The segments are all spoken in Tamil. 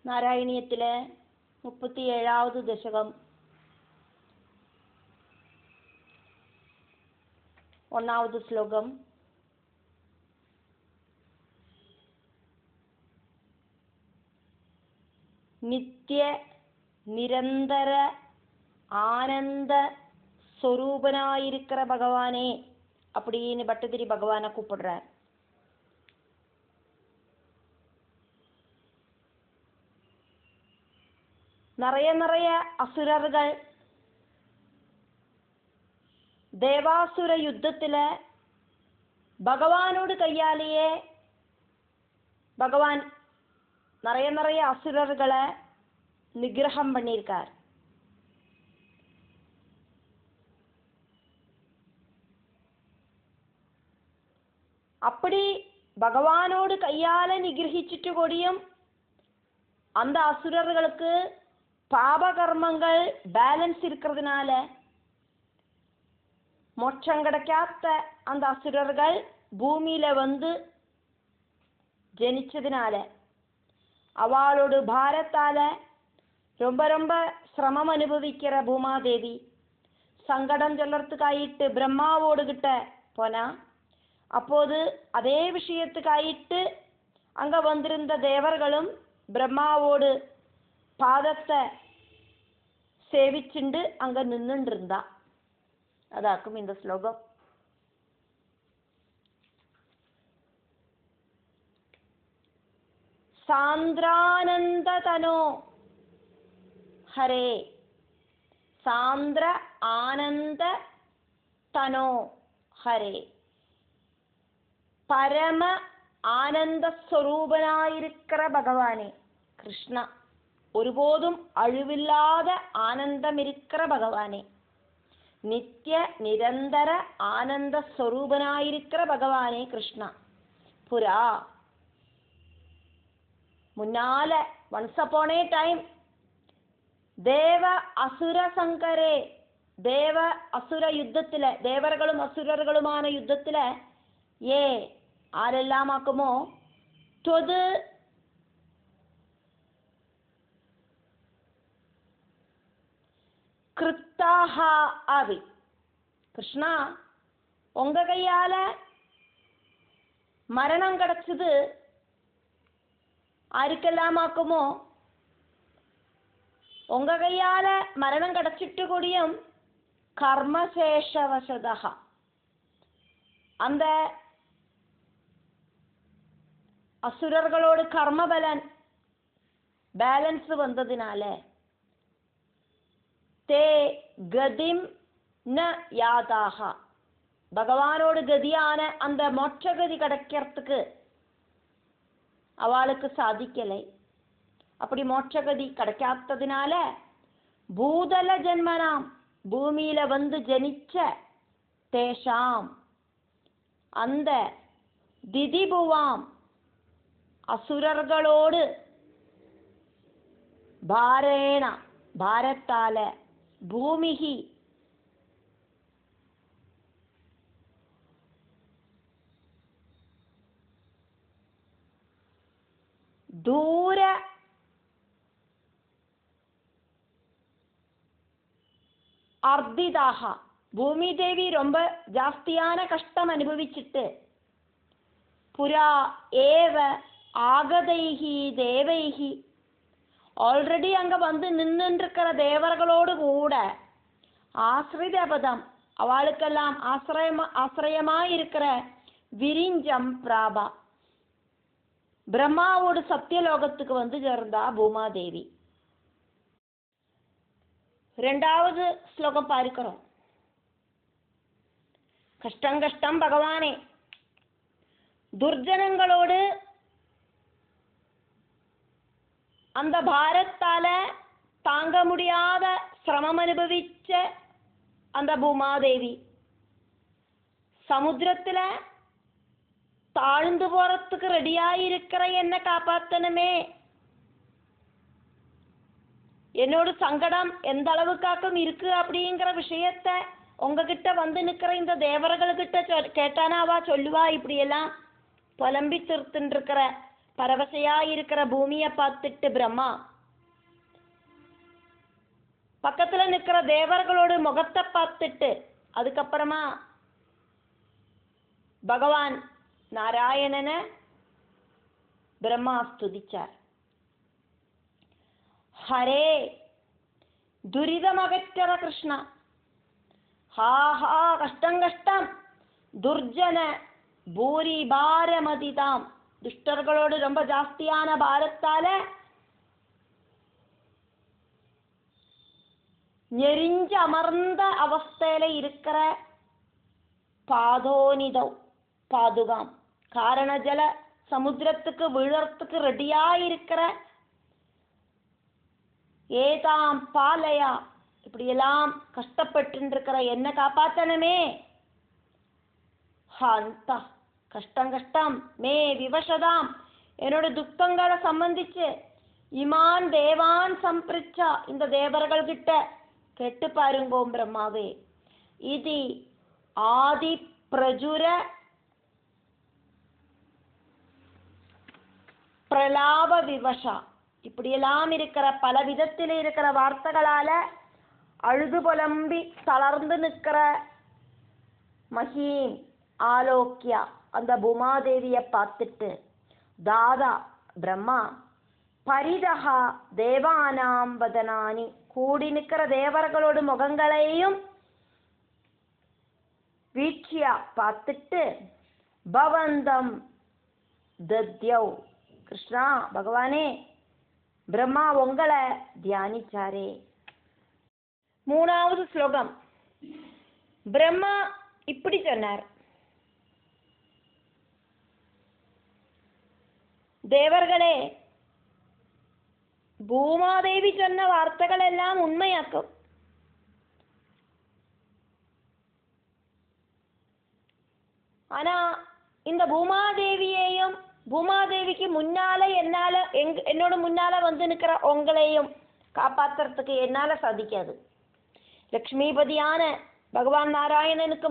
നാരായണീയത്തിലെ 37ാவது ദശകം 1ാவது ശ്ലോകം. நித்திய நிரந்தர ஆனந்த ஸ்வரூபனாயிருக்கிற பகவானே அப்படின்னு பட்டதிரி பகவானை கூப்பிடுறார். நிறைய அசுரர்கள் தேவாசுர யுத்தத்துல பகவானோடு கையாலேயே பகவான் நிறைய அசுரர்களை நிகிரகம் பண்ணியிருக்கார். அப்படி பகவானோடு கையால நிகிரகிச்சிட்டு கூடியும் அந்த அசுரர்களுக்கு பாபகர்மங்கள் பேலன்ஸ் இருக்கிறதுனால மோட்சம் கிடைக்காத அந்த அசுரர்கள் பூமியில வந்து ஜனிச்சதுனால அவளோடு பாரத்தால ரொம்ப சிரமம் அனுபவிக்கிற பூமாதேவி சங்கடம் சொல்லறதுக்காயிட்டு பிரம்மாவோடு கிட்ட போனா. அப்போது அதே விஷயத்துக்காயிட்டு அங்க வந்திருந்த தேவர்களும் பிரம்மாவோடு பாதத்தை சேவிச்சுண்டு அங்க நின்றுட்டு இருந்தா. அதாக்கும் இந்த ஸ்லோகம். சாந்திரானந்ததனோ ஹரே, சாந்திர ஆனந்த தனோ ஹரே, பரம ஆனந்த ஸ்வரூபனாயிருக்கிற பகவானே கிருஷ்ணா, ஒருபோதும் அழிவில்லாத ஆனந்தம் இருக்கிற பகவானே, நித்திய நிரந்தர ஆனந்த ஸ்வரூபனாயிருக்கிற பகவானே கிருஷ்ணா. புரா முன்னால ஒன்ஸ் அப்பான் ஏ டைம் தேவ அசுர சங்கரே, தேவ அசுர யுத்தத்துல தேவர்களும் அசுரர்களுமான யுத்தத்துல ஆரெல்லாம் ஆக்குமோ தொது கிருத்தாக ஆவி. கிருஷ்ணா, உங்க கையால மரணம் கிடைச்சது ஆருக்கெல்லாம் ஆக்குமோ, உங்க கையால மரணம் கிடைச்சிட்டு கூடியும் கர்மசேஷவசதா அந்த அசுரர்களோடு கர்மபலன் பேலன்ஸ் வந்ததினால தே கதிம் ந யாதாக, பகவானோடு கதியான அந்த மோட்சகதி கிடைக்கிறதுக்கு அவளுக்கு சாதிக்கலை. அப்படி மோட்சகதி கிடைக்காததினால பூதல ஜென்மனாம், பூமியில வந்து ஜனிச்ச தேஷாம் அந்த திதிபுவாம் அசுரர்களோடு பாரேண பாரத்தால பூமிகி தூர அர்த்திதாக, பூமி தேவி ரொம்ப ஜாஸ்தியான கஷ்டம் அனுபவிச்சுட்டு புரா ஏவ ஆகதைகி தேவைகி, ஆல்ரெடி அங்க வந்து நின்றுருக்கிற தேவர்களோடு கூட ஆசிரிதபதம் அவளுக்கெல்லாம் ஆசிரியமாயிருக்கிற விரிஞ்சம் பிராபா, பிரம்மாவோடு சத்தியலோகத்துக்கு வந்து சேர்ந்தா பூமாதேவி. 2வது ஸ்லோகம் பார்க்கிறோம். கஷ்டம் பகவானே, துர்ஜனங்களோடு அந்த பாரத்தால தாங்க முடியாத சிரமம் அனுபவிச்ச அந்த பூமாதேவி சமுத்திரத்துல தாழ்ந்து போறதுக்கு ரெடியாயிருக்கிற என்ன காப்பாத்தணுமே, என்னோட சங்கடம் எந்த அளவுக்காக்கும் இருக்கு அப்படிங்கிற விஷயத்த உங்ககிட்ட வந்து நிற்கிற இந்த தேவர்கள்கிட்ட கேட்டானா அவ சொல்லுவா. இப்படியெல்லாம் புலம்பி திருத்துன்னு இருக்கிற பரவசையாயிருக்கிற பூமியை பார்த்துட்டு பிரம்மா பக்கத்துல நிற்கிற தேவர்களோட முகத்தை பார்த்துட்டு அதுக்கப்புறமா பகவான் நாராயணனை பிரம்மா ஸ்துதிச்சார். ஹரே துரிதமகற்றற கிருஷ்ணா, ஹா ஹா கஷ்டம் கஷ்டம், துர்ஜன பூரி பாரமதிதாம், துஷ்டர்களோடு ரொம்ப ஜாஸ்தியான பாரத்தால நெறிஞ்சு அமர்ந்த அவஸ்தையில இருக்கிற பாதோனிதௌ பாதுகாம், காரண ஜல சமுத்திரத்துக்கு விழறதுக்கு ரெடியா இருக்கிற ஏதாம் பாலையா, இப்படியெல்லாம் கஷ்டப்பட்டு இருக்கிற என்ன காப்பாத்தனமே. ஹந்தா கஷ்டம் கஷ்டம், மே விவசதாம், என்னோட துக்கங்களை சம்பந்திச்சு இமான் தேவான் சம்பிரிச்சா, இந்த தேவர்கள் கிட்ட கேட்டு பாருங்கோம் பிரம்மாவே. இது ஆதி பிரஜுர பிரலாப விவசா, இப்படியெல்லாம் இருக்கிற பல விதத்தில் இருக்கிற வார்த்தைகளால அழுது புலம்பி தளர்ந்து நிற்கிற மஹீம் ஆலோக்கியா, அந்த பூமாதேவியை பார்த்துட்டு தாதா பிரம்மா பரிதஹா தேவானாம் வதனானி, கூடி நிற்கிற தேவர்களோட முகங்களையும் வீட்சியா பார்த்துட்டு பவந்தம் தத்யௌ, கிருஷ்ணா பகவானே பிரம்மா உங்களை தியானிச்சாரே. மூணாவது ஸ்லோகம். பிரம்மா இப்படி சொன்னார், தேவர்களே பூமாதேவி சொன்ன வார்த்தைகள் எல்லாம் உண்மையாக்கும். ஆனா இந்த பூமாதேவியையும் பூமாதேவிக்கு முன்னால என்னால என்னோட முன்னால வந்து நிற்கிற உங்களையும் காப்பாத்துறதுக்கு என்னால சாதிக்காது. லக்ஷ்மிபதியான பகவான் நாராயணனுக்கு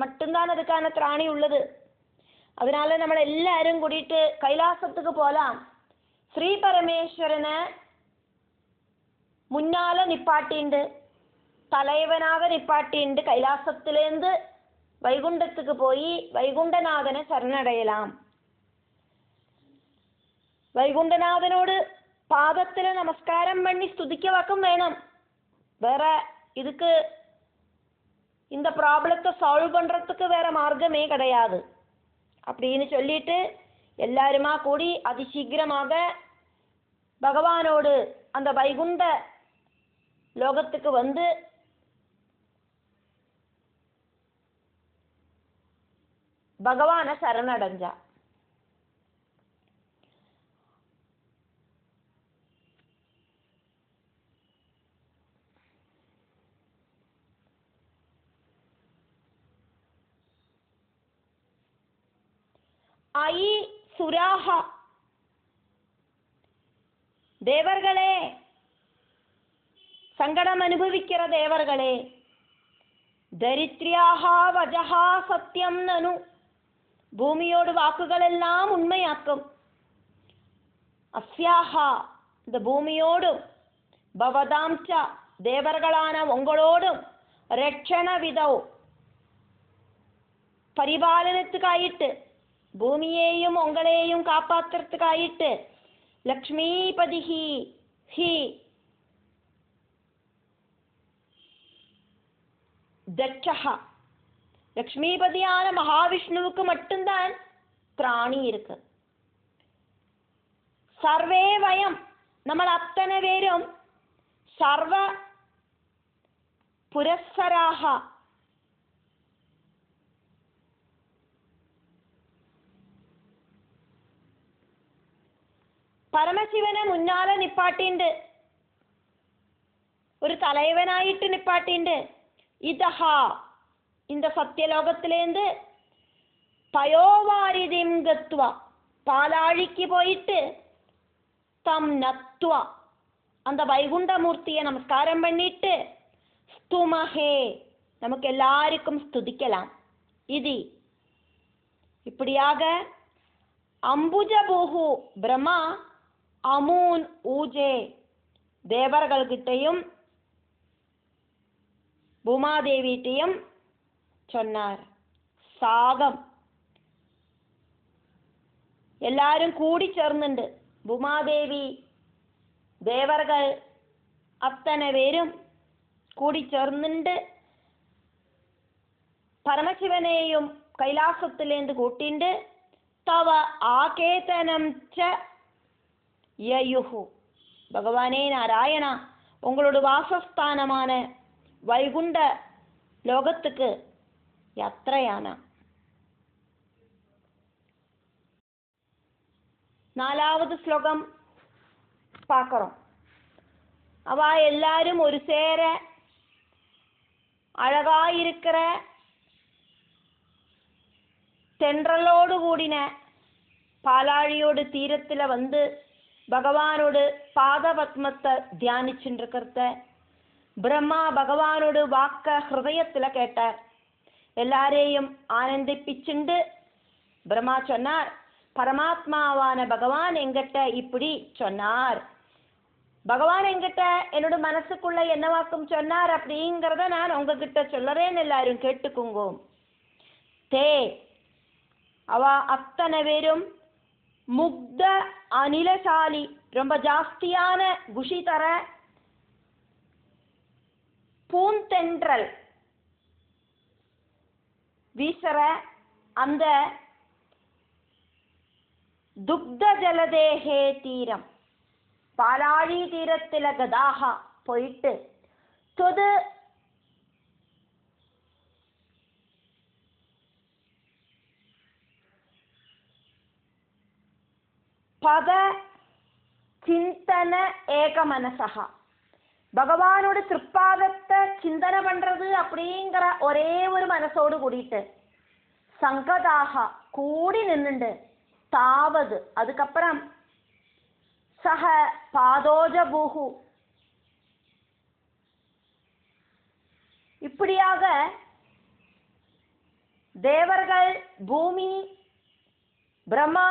மட்டும்தான் அதுக்கான திராணி உள்ளது. அதனால நம்மளை எல்லாரும் கூட்டிட்டு கைலாசத்துக்கு போலாம். ஸ்ரீ பரமேஸ்வரனை முன்னால நிப்பாட்டிண்டு தலைவனாக நிப்பாட்டிண்டு கைலாசத்திலேருந்து வைகுண்டத்துக்கு போய் வைகுண்டநாதனை சரணடையலாம். வைகுண்டநாதனோடு பாதத்துல நமஸ்காரம் பண்ணி ஸ்துதிக்க வாக்கும் வேணும். வேற இதுக்கு இந்த ப்ராப்ளத்தை சால்வ் பண்றதுக்கு வேற மார்க்கமே கிடையாது அப்படின்னு சொல்லிட்டு எல்லாருமா கூடி அதிசீக்கிரமாக பகவானோடு அந்த வைகுண்ட லோகத்துக்கு வந்து பகவானை சரணடைஞ்சா. ஐ சுராஹா, தேவர்களே சங்கடம் அனுபவிக்கிற தேவர்களே, தரித்ரியாஹா வஜஹா சத்தியம் நனு, பூமியோடு வாக்குகள் எல்லாம் உண்மையாக்கும். அஸ்யாஹா, இந்த பூமியோடும் பவதாம்சா, தேவர்களான உங்களோடும் ரட்சண விதௌ, பரிபாலனத்துக்காயிட்டு பூமியையும் உங்களையும் காப்பாத்துறதுக்காயிட்டு லக்ஷ்மிபதி ஹி தட்சஹா, லக்ஷ்மிபதியான மகாவிஷ்ணுவுக்கு மட்டும்தான் திராணி இருக்கு. சர்வே வயம், നമ്മൾ அத்தனை பேரும் சர்வ புரஸ்சராக, പരമശിവനെ മുന്നാലെ നിപ്പാട്ടിണ്ട്, ഒരു തലൈവനായിട്ട് നിപ്പാട്ടിണ്ട്. ഇതഹ, இந்த சத்தியலோகத்திலேருந்து பயோவாரிதிம் கத்வா, பாலாழிக்கு போயிட்டு தம் நத்வா, அந்த வைகுண்டமூர்த்தியை நமஸ்காரம் பண்ணிட்டு ஸ்துமஹே, நமக்கு எல்லாருக்கும் ஸ்துதிக்கலாம். இது இப்படியாக அம்புஜபூஹு பிரம்மா அமூன் ஊஜே தேவர்கள்கிட்டையும் பூமாதேவிட்டையும் சொன்னார். சாகம் எல்லாரும் கூடி ചേർന്നുണ്ട്. பூமாதேவி தேவர்கள் அத்தனை பேரும் കൂടി ചേർന്നുണ്ട് പരമശിവനെയും കൈലാസത്തിലേന്ത് കൂട്ടിണ്ട്. തവ ആകേതനം ച യയുഹു ഭഗവാനേ നാരായണ உங்களோட வாசஸ்தானமான வைகுண்ட லோகத்துக்கு யாத்திரையான. 4வது ஸ்லோகம் பார்க்கிறோம். அவ எல்லாரும் ஒரு சேர அழகாயிருக்கிற தென்றலோடு கூடின பாலாழியோடு தீரத்தில் வந்து பகவானோடு பாதபத்மத்தை தியானிச்சுருக்கிறத பிரம்மா பகவானோடு வாக்க ஹிருதயத்தில் கேட்டார். எல்லாரையும் ஆனந்திப்பிச்சுண்டு பிரம்மா சொன்னார், பரமாத்மாவான பகவான் எங்கிட்ட இப்படி சொன்னார், பகவான் எங்கிட்ட என்னோட மனசுக்குள்ள என்ன வாக்கும் சொன்னார் அப்படிங்கிறத நான் உங்ககிட்ட சொல்லறேன்னு எல்லாரும் கேட்டுக்குங்கோ. தே அவ அத்தனை பேரும் முக்த அனிலசாலி ரொம்ப ஜாஸ்தியான குஷி தர பூந்தென்றல் வீசற அந்த துக்த ஜலதேகே தீரம் பாலாழி தீரத்தில் கதாக போயிட்டு தொது பத சிந்தன ஏக மனசகா பகவானோட திருப்பாதத்தை சிந்தனை பண்றது அப்படிங்கிற ஒரே ஒரு மனசோடு கூடிட்டு சங்கதாக கூடி நின்னுண்டு தாவது அதுக்கப்புறம் சக பாதோஜபூஹு இப்படியாக தேவர்கள் பூமி பிரம்மா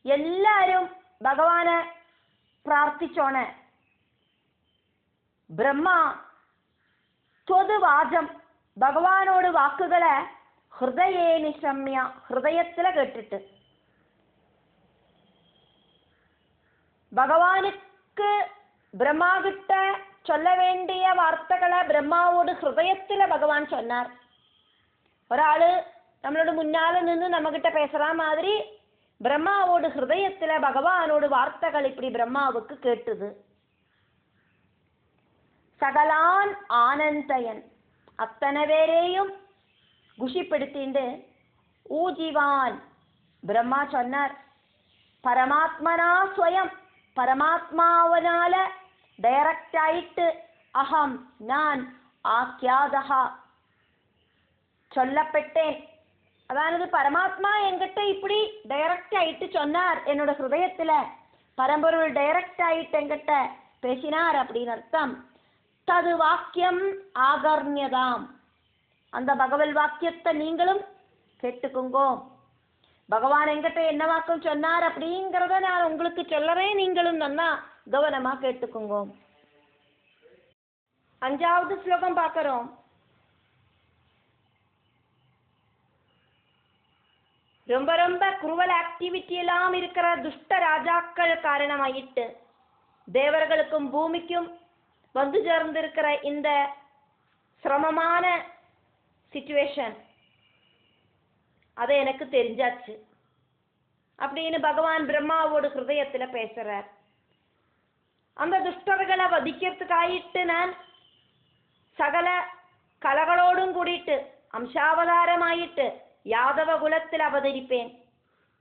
എല്ലാരും ഭഗവാനെ പ്രാർത്ഥിച്ചോണെ. ബ്രഹ്മ ത്വദ്വാചം ഭഗവാനോട് വാക്കുകളെ ഹൃദയേ നിശമ്യ ഹൃദയത്തിലെ കേട്ടിട്ട് ഭഗവാനുക്ക് ബ്രഹ്മാകിட்ட சொல்ல வேண்டிய வார்த்தைகளை பிரம்மாவோடு ஹிருதயத்தில் பகவான் சொன்னார். ஒராள் நம்மளோட முன்னால நின்று நம்மகிட்ட பேசுற மாதிரி பிரம்மாவோடு ஹிருதயத்தில் பகவானோடு வார்த்தைகள் இப்படி பிரம்மாவுக்கு கேட்டுது. சகலான் ஆனந்தயன் அத்தனை பேரையும் குஷிப்படுத்திண்டு ஊஜிவான் பிரம்மா சொன்னார், பரமாத்மனா ஸ்வயம் பரமாத்மாவனால டைரக்ட் ஆயிட்டு அகம் நான் ஆக்கியாதா சொல்லப்பட்டேன். அதாவது பரமாத்மா என்கிட்ட இப்படி டைரக்ட் ஆயிட்டு சொன்னார், என்னோட ஹிருதயத்துல பரம்பொருள் டைரக்ட் ஆயிட்டு என்கிட்ட பேசினார் அப்படின்னு அர்த்தம். தது வாக்கியம் ஆகர்ணியதாம் அந்த பகவல் வாக்கியத்தை நீங்களும் கேட்டுக்குங்கோ. பகவான் என்கிட்ட என்ன வாக்கம் சொன்னார் அப்படிங்கிறத நான் உங்களுக்கு சொல்லறேன், நீங்களும் நல்லா கவனமா கேட்டுக்குங்கோ. 5வது ஸ்லோகம் பார்க்கிறோம். ரொம்ப ரொம்ப குருவல் ஆக்டிவிட்டி எல்லாம் இருக்கிற துஷ்ட ராஜாக்கள் காரணமாயிட்டு தேவர்களுக்கும் பூமிக்கும் வந்து சேர்ந்திருக்கிற இந்த சிரமமான சிச்சுவேஷன் அது எனக்கு தெரிஞ்சாச்சு அப்படின்னு பகவான் பிரம்மாவோட ஹிருதயத்துல பேசுறார். அந்த துஷ்டர்களை வதிக்கிறதுக்காயிட்டு நான் சகல கலகளோடும் கூடிட்டு அம்சாவதாரமாயிட்டு யாதவ குலத்தில் அவதரிப்பேன்.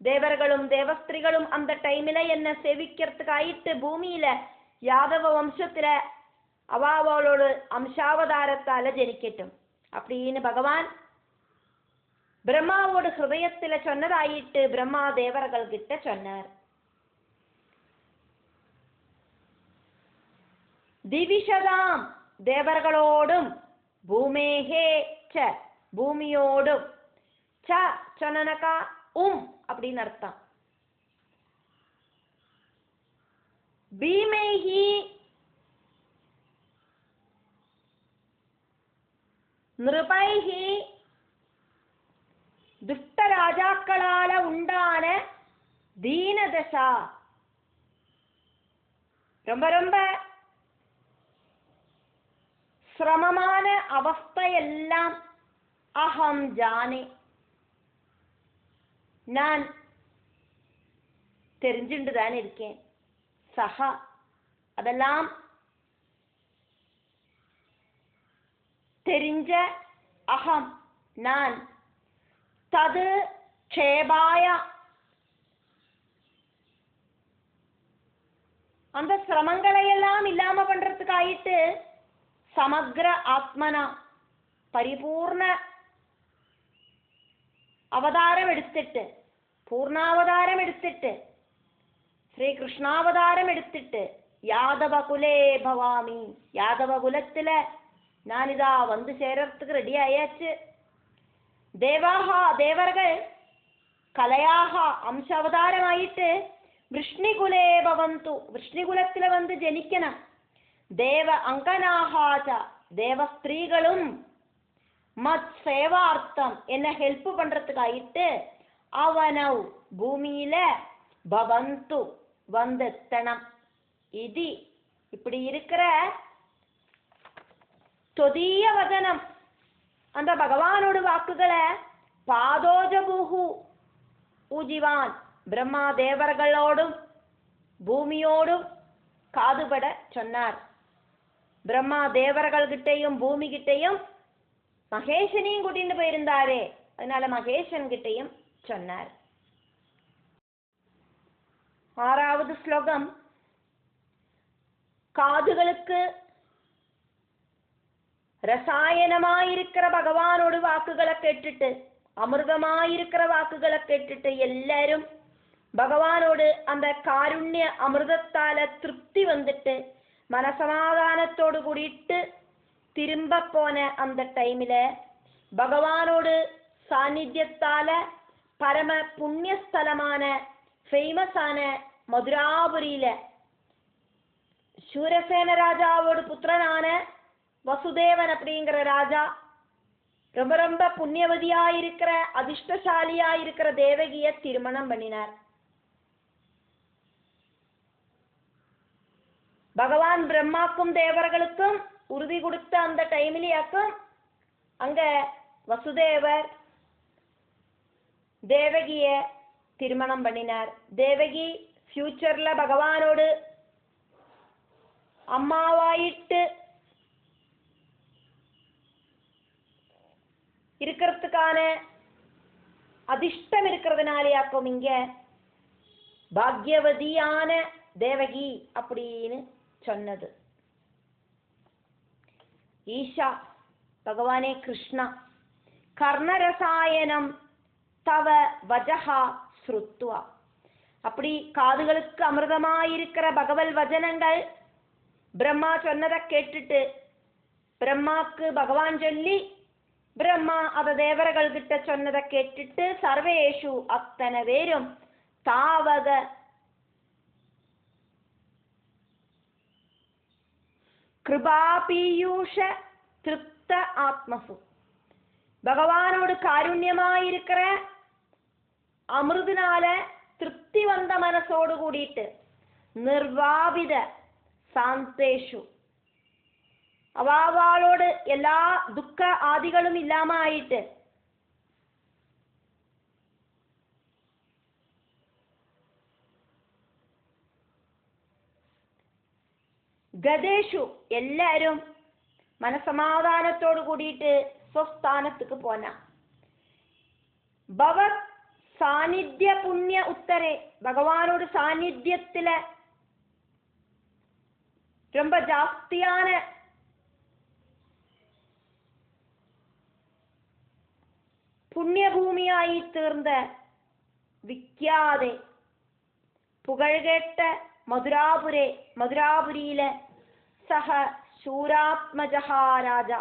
தேவர்களும் தேவஸ்திரிகளும் அந்த டைமில் என்ன சேவிக்கிறதுக்காயிட்டு பூமியில யாதவ வம்சத்துல அவாவோட அம்சாவதாரத்தால ஜனிக்கட்டும் அப்படின்னு பகவான் பிரம்மாவோட ஹிருதயத்துல சொன்னதாயிட்டு பிரம்மா தேவர்கள் கிட்ட சொன்னார். திவிஷதாம் தேவர்களோடும் பூமேகே ச பூமியோடும் ச சொன்னனக்கா அப்படின்னு அர்த்தம். பீமைஹி நிருபைஹி துஷ்ட ராஜாக்களால உண்டான தீனதசா, ரொம்ப ரொம்ப சிரமமான அவஸ்தையெல்லாம் அகம் ஜானே, நான் தெரிஞ்சுட்டு தான் இருக்கேன். சஹா, அதெல்லாம் தெரிஞ்ச, அகம் நான், தது க்ஷேபாய அந்த சிரமங்களையெல்லாம் இல்லாம பண்றதுக்காயிட்டு சமக்ர ஆத்மனா பரிபூர்ண அவதாரம் எடுத்துட்டு, பூர்ணாவதாரம் எடுத்துட்டு, ஸ்ரீ கிருஷ்ணாவதாரம் எடுத்துட்டு, யாதவ குலே பவாமி, யாதவ குலத்துல நான் இதா வந்து சேரறதுக்கு ரெடி ஆயாச்சு. தேவாகா தேவர்கள் கலையாகா அம்ச அவதாரம் ஆயிட்டு விஷ்ணுகுலே பவந்து, விஷ்ணுகுலத்துல வந்து ஜனிக்கணும். தேவ அங்கனாகாச்ச, தேவ ஸ்திரீகளும் மத் சேவார்த்தம் என்ன ஹெல்ப் பண்றதுக்காயிட்டு அவனவ் பூமியில பவந்து வந்தெத்தனம். இது இப்படி இருக்கிற தொதிய வதனம் அந்த பகவானோட வாக்குகளை பாதோஜபூஹு ஊஜிவான் பிரம்மா தேவர்களோடும் பூமியோடும் காதுபட சொன்னார். பிரம்மா தேவர்கள் கிட்டையும் பூமி கிட்டையும் மகேஷனையும் கூட்டிட்டு போயிருந்தாரே, அதனால மகேஷன் கிட்டையும் சொன்னார். 6வது ஸ்லோகம். காதுகளுக்கு ரசாயனமாயிருக்கிற பகவானோட வாக்குகளை கேட்டுட்டு, அமிர்தமாயிருக்கிற வாக்குகளை கேட்டுட்டு எல்லாரும் பகவானோடு அந்த காருண்ய அமிர்தத்தால திருப்தி வந்துட்டு மனசமாதானத்தோடு கூடிட்டு திரும்ப போன அந்த டைமில் பகவானோடு சாநித்தியத்தால பரம புண்ணியஸ்தலமான ஃபேமஸான மதுராபுரியில சூரசேன ராஜாவோட புத்திரனான வசுதேவன் அப்படிங்கிற ராஜா ரொம்ப ரொம்ப புண்ணியவதியாயிருக்கிற அதிர்ஷ்டசாலியாயிருக்கிற தேவகிய திருமணம் பண்ணினார். பகவான் பிரம்மாக்கும் தேவர்களுக்கும் உறுதி கொடுத்த அந்த டைமிலேயாக்கும் அங்க வசுதேவர் தேவகிய திருமணம் பண்ணினார். தேவகி ஃபியூச்சர்ல பகவானோடு அம்மாவாயிட்டு இருக்கிறதுக்கான அதிர்ஷ்டம் இருக்கிறதுனாலேயாக்கும் இங்க பாக்யவதியான தேவகி அப்படின்னு சொன்னது. ஈஷா பகவானே கிருஷ்ணா கர்ணரசாயனம் தவ வஜஹா ஸ்ருத்வா, அப்படி காதுகளுக்கு அமிர்தமாயிருக்கிற பகவல் வசனங்கள் பிரம்மா சொன்னதை கேட்டுட்டு பிரம்மாக்கு பகவான் சொல்லி பிரம்மா அத தேவர்கள் கிட்ட சொன்னதை கேட்டுட்டு சர்வேஷு அத்தனை பேரும் தாவக கிருபாபீயூஷ திருப்த ஆத்மசு, பகவானோடு காருண்யமாயிருக்கிற அமிர்தனால திருப்தி வந்த மனசோடு கூடிட்டு நிர்வாபித சாந்தேஷு, அவாவாளோடு எல்லா துக்க ஆதிகளும் இல்லாம ஆயிட்டு கதேஷு எல்லாரும் மனசமாதானத்தோடு கூடிட்டு ஸ்வஸ்தானத்துக்கு போனா. பவத் சாநித்திய புண்ணிய உத்தரே, பகவானோட சாநித்தியத்துல ரொம்ப ஜாஸ்தியான புண்ணிய பூமியாய் தீர்ந்த விக்யாதே புகழ்கேட்ட மதுராபுரியில சக சூராத்மஜஹா ராஜா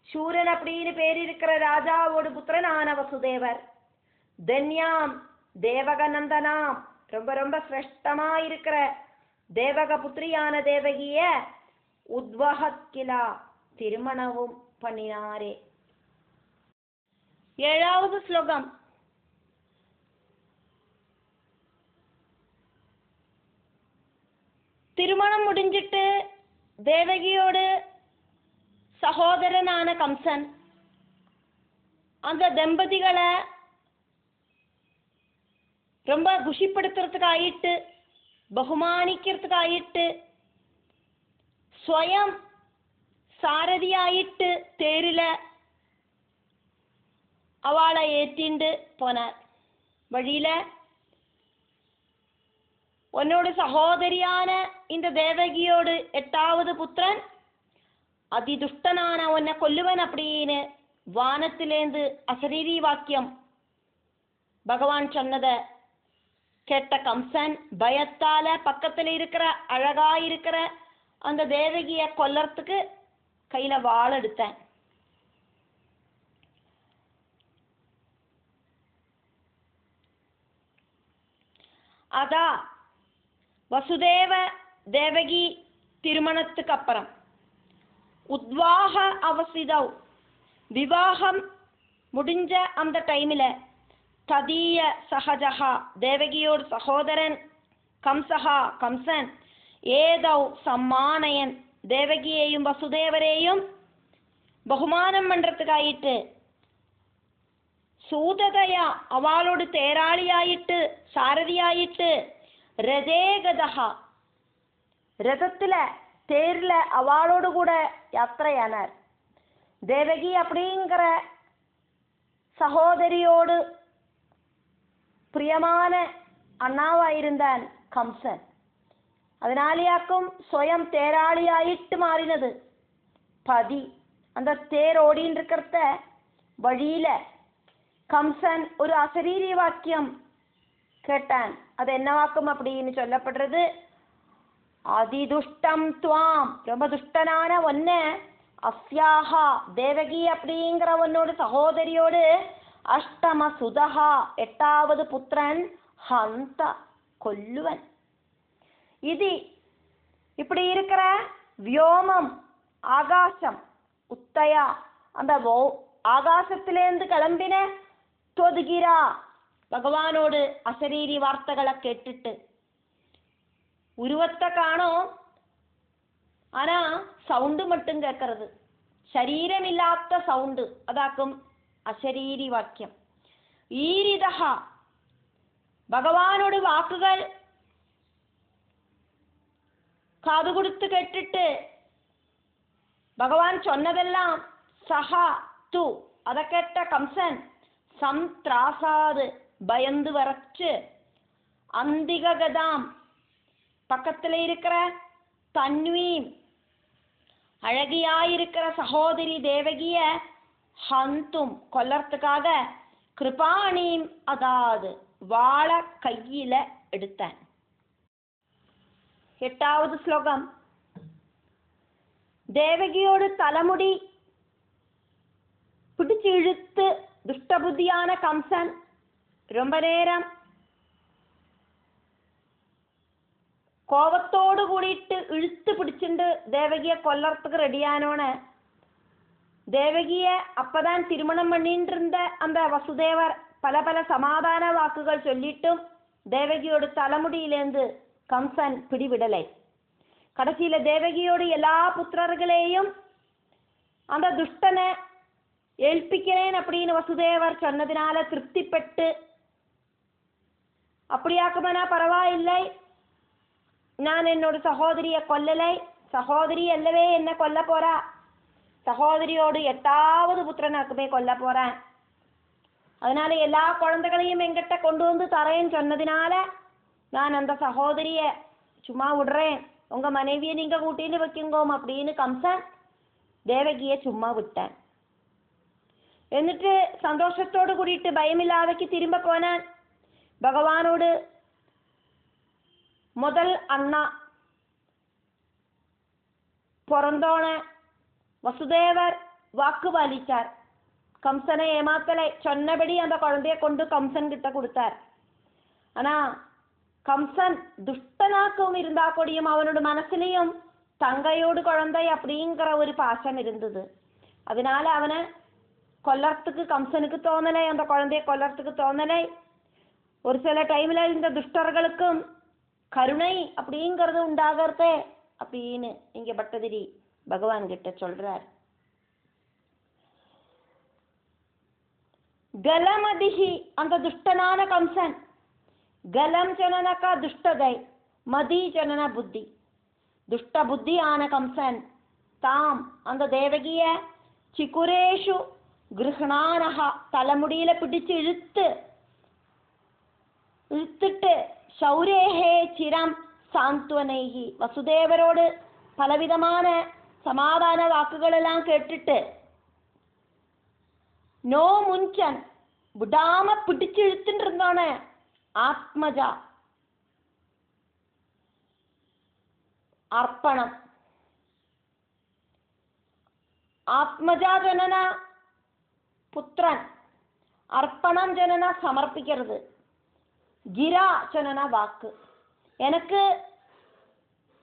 சூரன் அப்படின்னு பேர் இருக்கிற ராஜாவோட புத்திரனான வசுதேவர். தன்யாம் தேவகநந்தனாம் ரொம்ப ரொம்ப சிரேஷ்டமா இருக்கிற தேவக புத்திரியான தேவகிய உத்வஹத்கிலா திருமணவும் பண்ணினாரே. 7வது ஸ்லோகம். திருமணம் முடிஞ்சிட்டு தேவகியோடு சகோதரனான கம்சன் அந்த தம்பதிகளை ரொம்ப குஷிப்படுத்துறதுக்காயிட்டு ബഹുമാനിக்கிறதுക്കായിട്ട് സ്വയം സാരഥിയായിട്ട് തേരില് അവളെ ഏറ്റിണ്ട് പോനാർ. വഴിയില് ഒന്നോട് സഹോദരിയാണ് இந்த தேவகியோடு 8வது പുത്രൻ அதிதுஷ்டனான உன்னை கொல்லுவன் அப்படின்னு வானத்திலேந்து அசரீரி வாக்கியம் பகவான் சொன்னதை கேட்ட கம்சன் பயத்தால பக்கத்துல இருக்கிற அழகா இருக்கிற அந்த தேவகிய கொல்லறதுக்கு கையில வாள் எடுத்தேன். அதா வசுதேவ தேவகி திருமணத்துக்கு அப்புறம் உத்வாக அவசிதவ் விவாகம் முடிஞ்ச அந்த டைமில் ததீய சகஜகா தேவகியோட சகோதரன் கம்சகா கம்சன் ஏதவ் சம்மானயன் தேவகியையும் வசுதேவரையும் பகுமானம் பண்றதுக்காயிட்டு சூததையா அவளோடு தேராளியாயிட்டு சாரதியாயிட்டு ரதேகதகா ரதத்துல தேர்ல அவளோடு கூட யாத்திரையானார். தேவகி அப்படிங்கிற சகோதரியோடு பிரியமான அண்ணாவாயிருந்தான் கம்சன். அதனாலேயாக்கும் സ്വയം தேராளியாயிட்டு மாறினது. பதி அந்த தேர் ஓடின்னு இருக்கிறத வழியில கம்சன் ஒரு அசரீரி வாக்கியம் கேட்டான். அது என்ன வாக்கம் அப்படின்னு சொல்லப்படுறது, அதிதுஷ்டம் துவாம் ரொம்ப துஷ்டனான ஒன்ன அஸ்யாஹா தேவகி அப்படிங்கிற உன்னோட சகோதரியோடு அஷ்டம சுதஹா 8வது புத்திரன் ஹந்த கொல்லுவன். இது இப்படி இருக்கிற வியோமம் ஆகாசம் உத்தயா அந்த ஆகாசத்திலேருந்து கிளம்பின தொதுகிறா பகவானோடு அசரீரி வார்த்தைகளை கேட்டுட்டு உருவத்தை காணோம், ஆனா சவுண்டு மட்டும் கேட்கறது, ശരീരം ഇല്ലാത്ത സൗണ്ട്, അതാക്കും അശരീരി വാക്യം. ഈരിതഹ ഭഗവാനോട് വാക്കുകൾ കാതുകൊടുത്ത് കേട്ടിട്ട് ഭഗവാൻ ചൊന്നതെല്ലാം സഹ തു அதை கேட்ட கம்சன் சம்த்ராசாது பயந்து வரச்சு அந்திககதாம் பக்கத்துல இருக்கிற தன்வீம் அழகியாயிருக்கிற சகோதரி தேவகிய ஹந்தும் கொல்லறதுக்காக கிருபாணியும் அதாவது வாழ கையில எடுத்தேன். 8வது ஸ்லோகம். தேவகியோடு தலைமுடி பிடிச்சு இழுத்து துஷ்டபுத்தியான கம்சன் ரொம்ப நேரம் கோபத்தோடு கூடிட்டு இழுத்து பிடிச்சிட்டு தேவகிய கொல்லறதுக்கு ரெடியானோன்னு தேவகிய அப்பதான் திருமணம் பண்ணிட்டு இருந்த அந்த வசுதேவர் பல பல சமாதான வாக்குகள் சொல்லிட்டும் தேவகியோட தலைமுடியிலேருந்து கம்சன் பிடிவிடலை. கடைசியில தேவகியோடு எல்லா புத்திரர்களையும் அந்த துஷ்டனை ஏழ்பிக்கிறேன் அப்படின்னு வசுதேவர் சொன்னதினால திருப்திப்பட்டு அப்படியாக்குமனா பரவாயில்லை, நான் என்னோட சகோதரிய கொல்லலை, சகோதரி அல்லவே என்ன கொல்ல போறா, சகோதரியோடு 8வது புத்திரனாக்குமே கொல்ல போறேன், அதனால எல்லா குழந்தைகளையும் எங்கிட்ட கொண்டு வந்து தரேன்னு சொன்னதினால நான் அந்த சகோதரிய சும்மா விடுறேன், உங்க மனைவியை நீங்க கூட்டின்னு வைக்குங்கோம் அப்படின்னு கம்சன் தேவகியை சும்மா விட்டேன். എന്നിട്ട് സന്തോഷത്തോട് കൂടിയിട്ട് ഭയമില്ലാതെക്ക് തിരുമ്പ പോനാൻ ഭഗവാനോട് മുതൽ അണ്ണ പുറന്തോണ വസുദേവർ வாக்கு பாலிச்சார். கம்சனை ஏமாத்தலை, சொன்னபடி அந்த குழந்தைய கொண்டு கம்சன் கிட்ட கொடுத்தார். ஆனா கம்சன் துஷ்டனாக்கும் இருந்தா கூடியும் அவனோட மனசுலையும் தங்கையோடு குழந்தை அப்படிங்கிற ஒரு பாசம் இருந்தது. அதனால அவனை கொல்லறதுக்கு கம்சனுக்கு தோணலை, அந்த குழந்தைய கொல்லறதுக்கு தோணலை. ஒரு சில டைம்ல இந்த துஷ்டர்களுக்கும் கருணை அப்படிங்கிறது உண்டாகிறதே அப்படின்னு இங்க பட்டதிரி பகவான் கிட்ட சொல்றார். கலமதிஹி அந்த துஷ்டனான கம்சன், கலம் சொன்னனாக்கா துஷ்டதை, மதி சொன்னா புத்தி, துஷ்ட புத்தி ஆன கம்சன் தாம் அந்த தேவகிய சிக்குரேஷு கிருஹணானஹா தலைமுடியில பிடிச்சு இழுத்துட்டு சௌரேஹே சிரம் சாந்த்வனைஹி வசுதேவரோடு பலவிதமான சமாதான வாக்குகள் எல்லாம் கேட்டுட்டு நோ முஞ்சன் விடாம பிடிச்சு இழுத்துட்டு இருந்தான ஆத்மஜா அர்ப்பணம். ஆத்மஜா ஜனன புத்திரன், அர்ப்பணம் ஜனன சமர்ப்பிக்கிறது, கிரா ஜனன வாக்கு.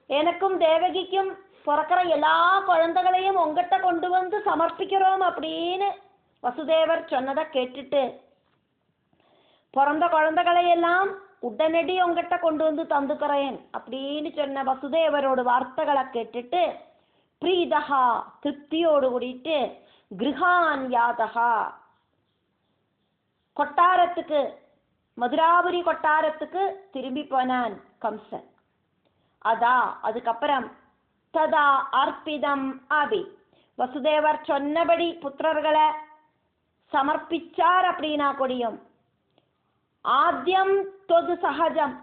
எனக்கும் தேவகிக்கும் பிறக்கிற எல்லா குழந்தைகளையும் உங்ககிட்ட கொண்டு வந்து சமர்ப்பிக்கிறோம் அப்படின்னு வசுதேவர் சொன்னதை கேட்டுட்டு பிறந்த குழந்தைகளை எல்லாம் உடனடி உங்ககிட்ட கொண்டு வந்து தந்துக்கிறேன் அப்படின்னு சொன்ன வசுதேவரோட வார்த்தைகளை கேட்டுட்டு பிரீதஹா திருப்தியோடு கூடிட்டு கிருஹான் யாதஹா கொட்டாரத்துக்கு, மதுராபுரி கொட்டாரத்துக்கு திரும்பி போனான் கம்சன். அதுக்கப்புறம் ததா அர்ப்பிதம் அபி வசுதேவர் சொன்னபடி புத்திரர்களை சமர்ப்பிச்சார் அப்படின்னா கொடியும் ஆத்யம் தொது சகஜம்.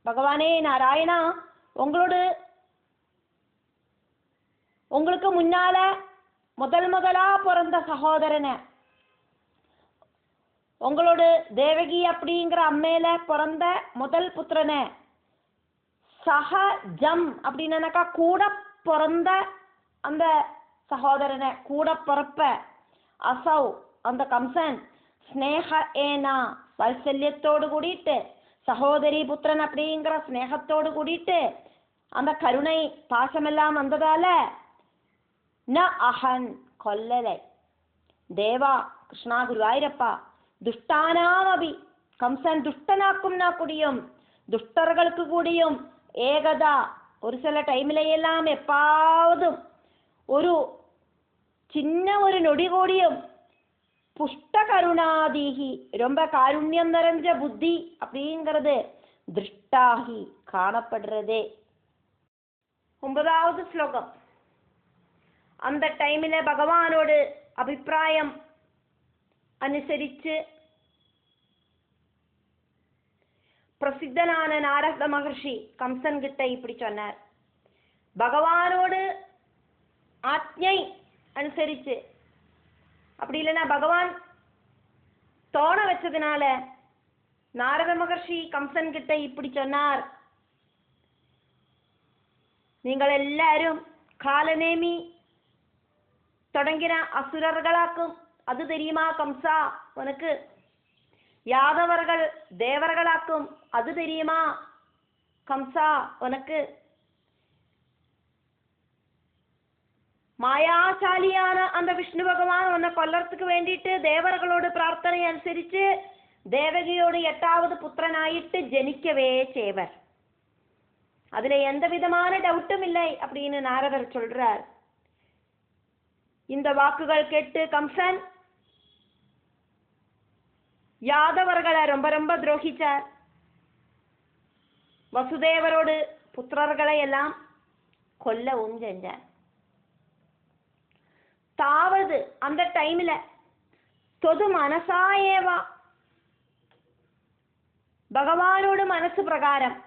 பகவானே நாராயணா, உங்களுக்கு முன்னால முதலா பிறந்த சகோதரனை, உங்களோட தேவகி அப்படிங்கிற அம்மையில பிறந்த முதல் புத்திரனை, சகஜம் அப்படின்னாக்கா கூட பிறந்த அந்த சகோதரனை, கூட பிறப்ப, அசௌ அந்த கம்சன், ஸ்னேக ஏனா வாத்சல்யத்தோடு கூடிட்டு, சகோதரி புத்திரன் அப்படிங்கிற ஸ்னேகத்தோடு கூடிட்டு, அந்த கருணை பாசமெல்லாம் வந்ததால ந அஹன் கொல்லலை. தேவா கிருஷ்ணா குருவாயிரப்பா, துஷ்டானாமபி கம்சன் துஷ்டனாக்கும்னா கூடியும் துஷ்டர்களுக்கு கூடியும் ஏகதா ஒரு சில டைம்ல எல்லாம் எப்பாவதும் ஒரு சின்ன ஒரு நொடி கூடியும் புஷ்ட கருணாதீகி ரொம்ப காருண்யம் நிறைஞ்ச புத்தி அப்படிங்கிறது திருஷ்டாகி காணப்படுறதே. 9வது ஸ்லோகம். அந்த டைமில் பகவானோடு அபிப்பிராயம் அனுசரித்து பிரசித்தனான நாரத மகர்ஷி கம்சன் கிட்ட இப்படி சொன்னார். பகவானோடு ஆத்ஞை அனுசரிச்சு, அப்படி இல்லைன்னா பகவான் தோண வச்சதுனால நாரத மகர்ஷி கம்சன் கிட்ட இப்படி சொன்னார். நீங்கள் எல்லாரும் காலநேமி தொடங்கின அசுரர்களாக்கும், அது தெரியுமா கம்சா உனக்கு? யாதவர்கள் தேவர்களாக்கும், அது தெரியுமா கம்சா உனக்கு? மாயாசாலியான அந்த விஷ்ணு பகவான் உன்னை கொல்லறதுக்கு வேண்டிட்டு தேவர்களோட பிரார்த்தனை அனுசரிச்சு தேவகியோடு 8வது புத்திரனாயிட்டு ஜனிக்கவே செய்வர். அதுல எந்த விதமான டவுட்டும் இல்லை அப்படின்னு நாரதர் சொல்றார். இந்த வாக்குகள் கேட்டு கம்சன் யாதவர்களை ரொம்ப ரொம்ப துரோகிச்சார். வசுதேவரோடு புத்திரர்களை எல்லாம் கொல்லவும் செஞ்சார். தாவது அந்த டைம்ல தொது மனசாயேவா பகவானோட மனசு பிரகாரம்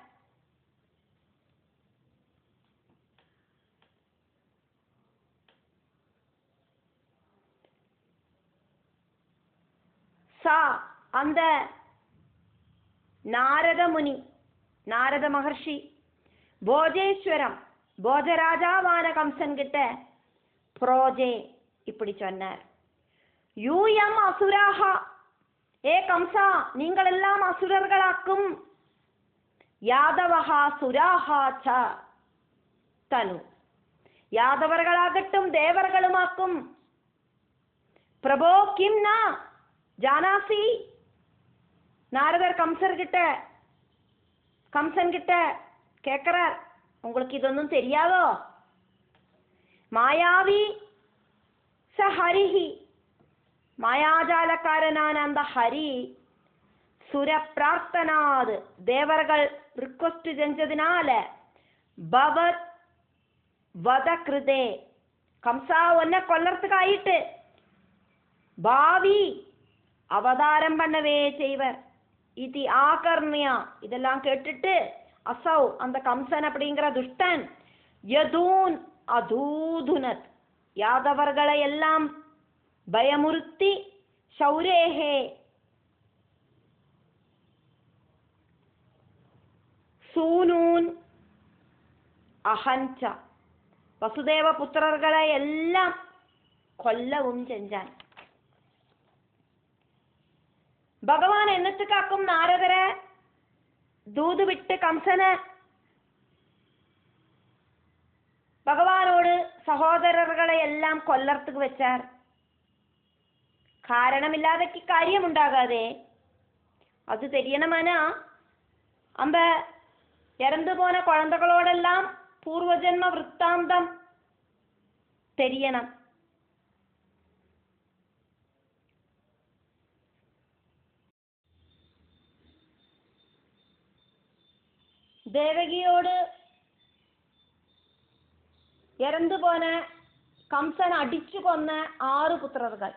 சா அந்த நாரத முனி, நாரத மகர்ஷி போஜேஸ்வரம் போஜராஜாவான கம்சன் கிட்ட புரோஜே இப்படி சொன்னார். யூயம் அசுராஹா, ஏ கம்சா நீங்கள் எல்லாம் அசுரர்களாக்கும். யாதவஹா சுராஹா ச தனு, யாதவர்களாகட்டும் தேவர்களுமாக்கும். பிரபோ கிம் நா ஜானாசி, நாரதர் கம்சன் கிட்ட கேட்கிறார், உங்களுக்கு இதொன்னும் தெரியாதோ? மாயாவி ச ஹரிஹி, மாயாஜாலக்காரனான அந்த ஹரி சுர பிரார்த்தனாது தேவர்கள் ரிக்வஸ்ட் செஞ்சதுனால பவத் வத கிருதே, கம்சா ஒன்ன கொல்லறதுக்காயிட்டு பாவி அவதாரம் பண்ணவே செய்வர். இது ஆகர்ணியா, இதெல்லாம் கேட்டுட்டு அசௌ அந்த கம்சன் அப்படிங்கிற துஷ்டன் யதூன் அதூதுனத், யாதவர்களை எல்லாம் பயமுறுத்தி சௌரேஹே சூனூன் அஹஞ்ச, வசுதேவ புத்திரர்களை எல்லாம் கொல்லவும் செஞ்சான். பகவான் என்னத்துக்காக்கும் நாரதரை தூது விட்டு கம்சனை பகவானோடு சகோதரர்களை எல்லாம் கொல்லறதுக்கு வச்சார்? காரணமில்லாதக்கு காரியம் உண்டாகாதே. அது தெரியணுமானா அந்த இறந்து போன குழந்தைகளோடெல்லாம் பூர்வஜன்ம விற்த்தாந்தம் தெரியணும். தேவகியோடு இறந்து போன கம்சன் அடிச்சு கொன்ன 6 புத்திரர்கள்.